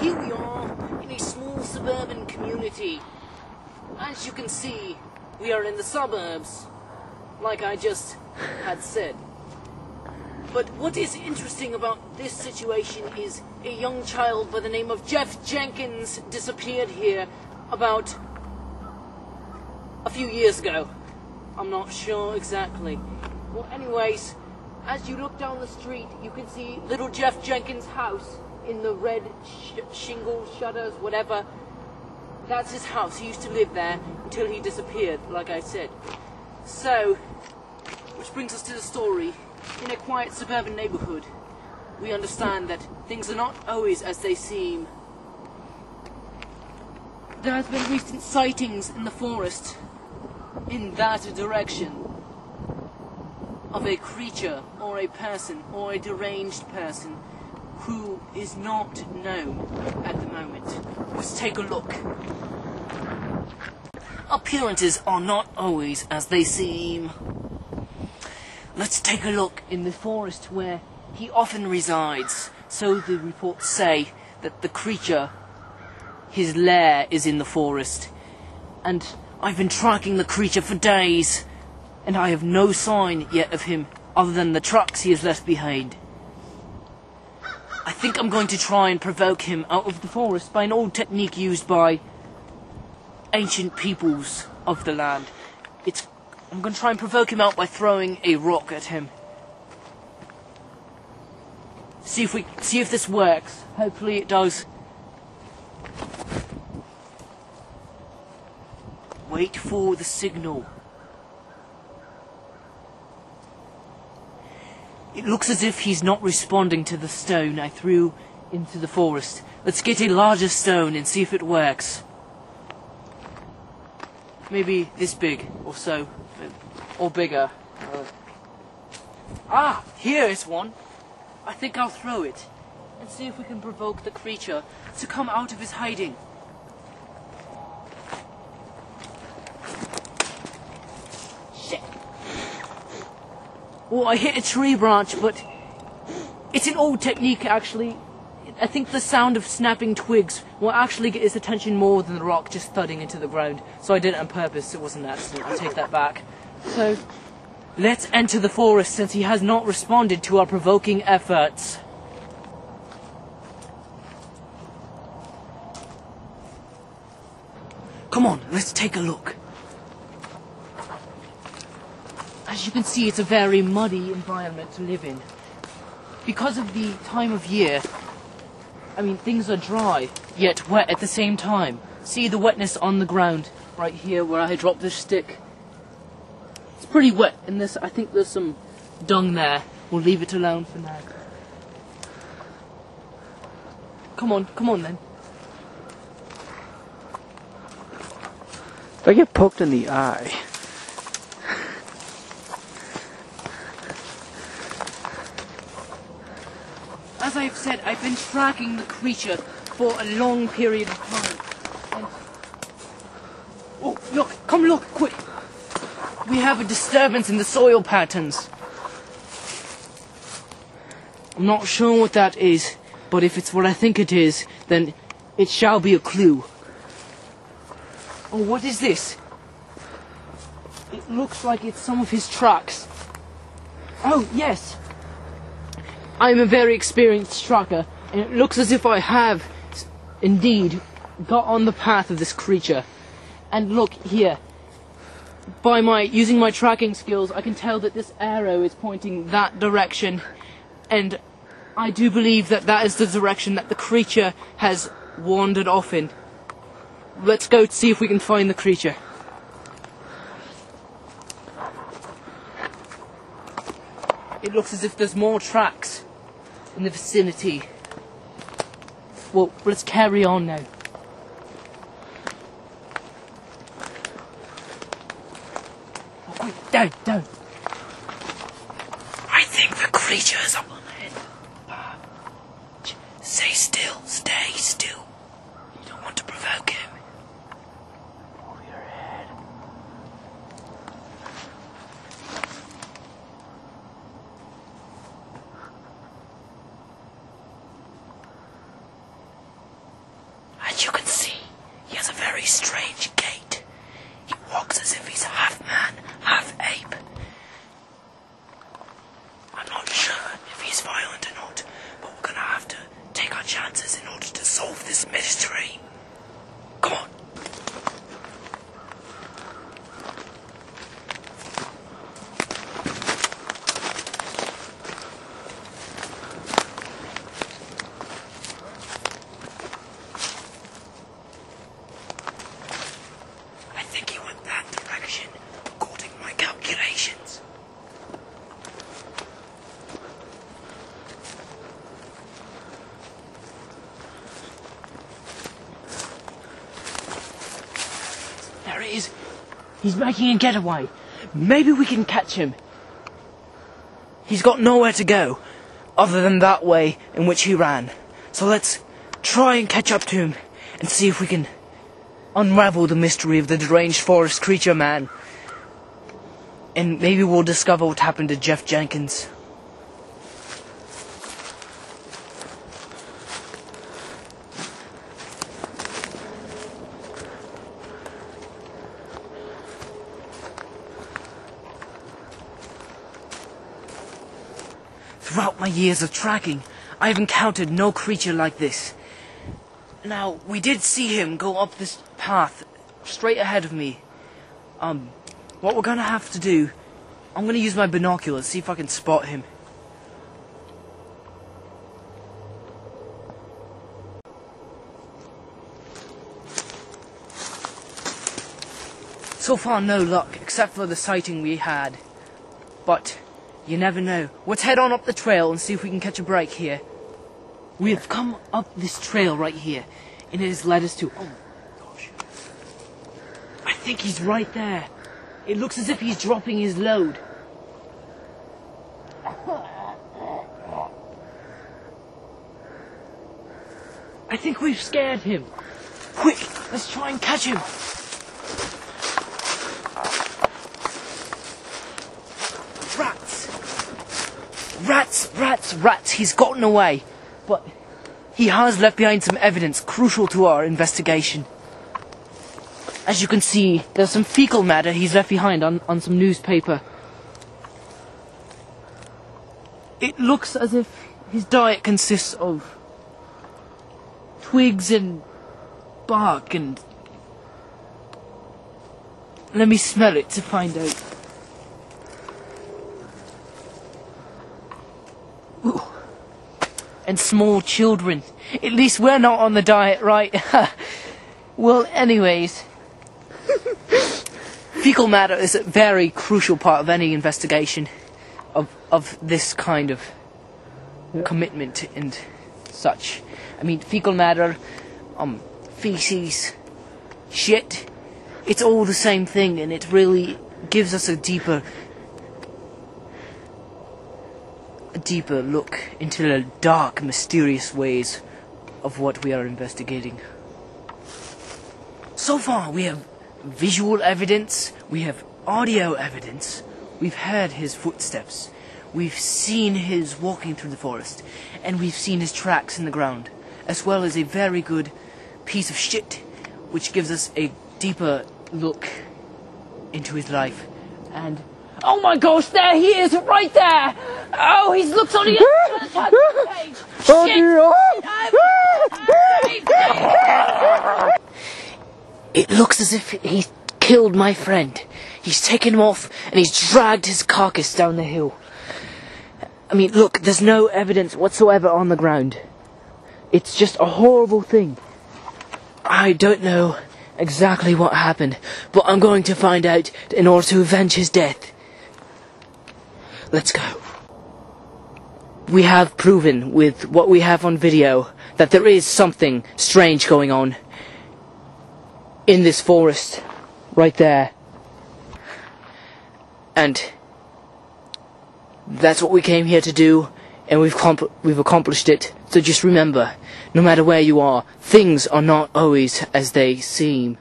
Here we are in a small suburban community. As you can see, we are in the suburbs, like I just had said. But what is interesting about this situation is a young child by the name of Jeff Jenkins disappeared here about a few years ago. I'm not sure exactly. Well, anyways, as you look down the street, you can see little Jeff Jenkins' house in the red shingle shutters, whatever. That's his house. He used to live there until he disappeared, like I said. So, which brings us to the story. In a quiet suburban neighborhood, we understand that things are not always as they seem. There has been recent sightings in the forest in that direction of a creature or a person or a deranged person who is not known at the moment. Let's take a look. Appearances are not always as they seem. Let's take a look in the forest where he often resides. So the reports say that the creature, his lair is in the forest. And I've been tracking the creature for days, and I have no sign yet of him other than the tracks he has left behind. I think I'm going to try and provoke him out of the forest by an old technique used by ancient peoples of the land. I'm going to try and provoke him out by throwing a rock at him. See if this works. Hopefully it does. Wait for the signal. It looks as if he's not responding to the stone I threw into the forest. Let's get a larger stone and see if it works. Maybe this big or so. Or bigger. Here is one. I think I'll throw it and see if we can provoke the creature to come out of his hiding. Shit. Oh, I hit a tree branch, but it's an old technique actually. I think the sound of snapping twigs will actually get his attention more than the rock just thudding into the ground. So I did it on purpose, it wasn't an accident, I'll take that back. So, let's enter the forest since he has not responded to our provoking efforts. Come on, let's take a look. As you can see, it's a very muddy environment to live in. Because of the time of year, things are dry, yet wet at the same time. See the wetness on the ground, right here where I dropped this stick. It's pretty wet, and I think there's some dung there. We'll leave it alone for now. Come on then. If I get poked in the eye. As I've said, I've been tracking the creature for a long period of time. And oh, look, come look, quick. We have a disturbance in the soil patterns. I'm not sure what that is, but if it's what I think it is, then it shall be a clue. Oh, what is this? It looks like it's some of his tracks. Oh, yes. I'm a very experienced tracker, and it looks as if I have indeed got on the path of this creature. And look here. Using my tracking skills, I can tell that this arrow is pointing that direction, and I do believe that that is the direction that the creature has wandered off in. Let's go see if we can find the creature. It looks as if there's more tracks in the vicinity. Well, let's carry on now. Down. I think the creature is up ahead. Stay still. You don't want to provoke him. Over your head. very strange gait. He walks as if he's half man, half ape. I'm not sure if he's violent or not, but we're gonna have to take our chances in order to solve this mystery. Come on. I think he went that direction, according to my calculations. There he is. He's making a getaway. Maybe we can catch him. He's got nowhere to go, other than that way in which he ran. So let's try and catch up to him, and see if we can unravel the mystery of the deranged forest creature man. And maybe we'll discover what happened to Jeff Jenkins. Throughout my years of tracking, I have encountered no creature like this. Now, we did see him go up this path straight ahead of me. What we're gonna have to do, I'm gonna use my binoculars, see if I can spot him. So far, no luck, except for the sighting we had. But you never know. Let's head on up the trail and see if we can catch a break here. We have come up this trail right here, and it has led us to... Oh my gosh. I think he's right there. It looks as if he's dropping his load. I think we've scared him. Quick, let's try and catch him. Rats! Rats, rats, rats. He's gotten away. But he has left behind some evidence crucial to our investigation. As you can see, there's some fecal matter he's left behind on some newspaper. It looks as if his diet consists of twigs and bark and... Let me smell it to find out. Ooh. And small children. At least we're not on the diet, right? Well, anyways. Fecal matter is a very crucial part of any investigation of this kind of commitment and such. I mean, fecal matter, feces, shit, it's all the same thing, and it really gives us a deeper look into the dark, mysterious ways of what we are investigating. So far, we have visual evidence, we have audio evidence, we've heard his footsteps, we've seen his walking through the forest, and we've seen his tracks in the ground, as well as a very good piece of shit, which gives us a deeper look into his life. And oh my gosh, there he is, right there! Oh, he's looked on the other page! Shit! It looks as if he's killed my friend. He's taken him off and he's dragged his carcass down the hill. I mean, look, there's no evidence whatsoever on the ground. It's just a horrible thing. I don't know exactly what happened, but I'm going to find out in order to avenge his death. Let's go. We have proven with what we have on video that there is something strange going on in this forest right there. And that's what we came here to do, and we've accomplished it. So just remember, no matter where you are, things are not always as they seem.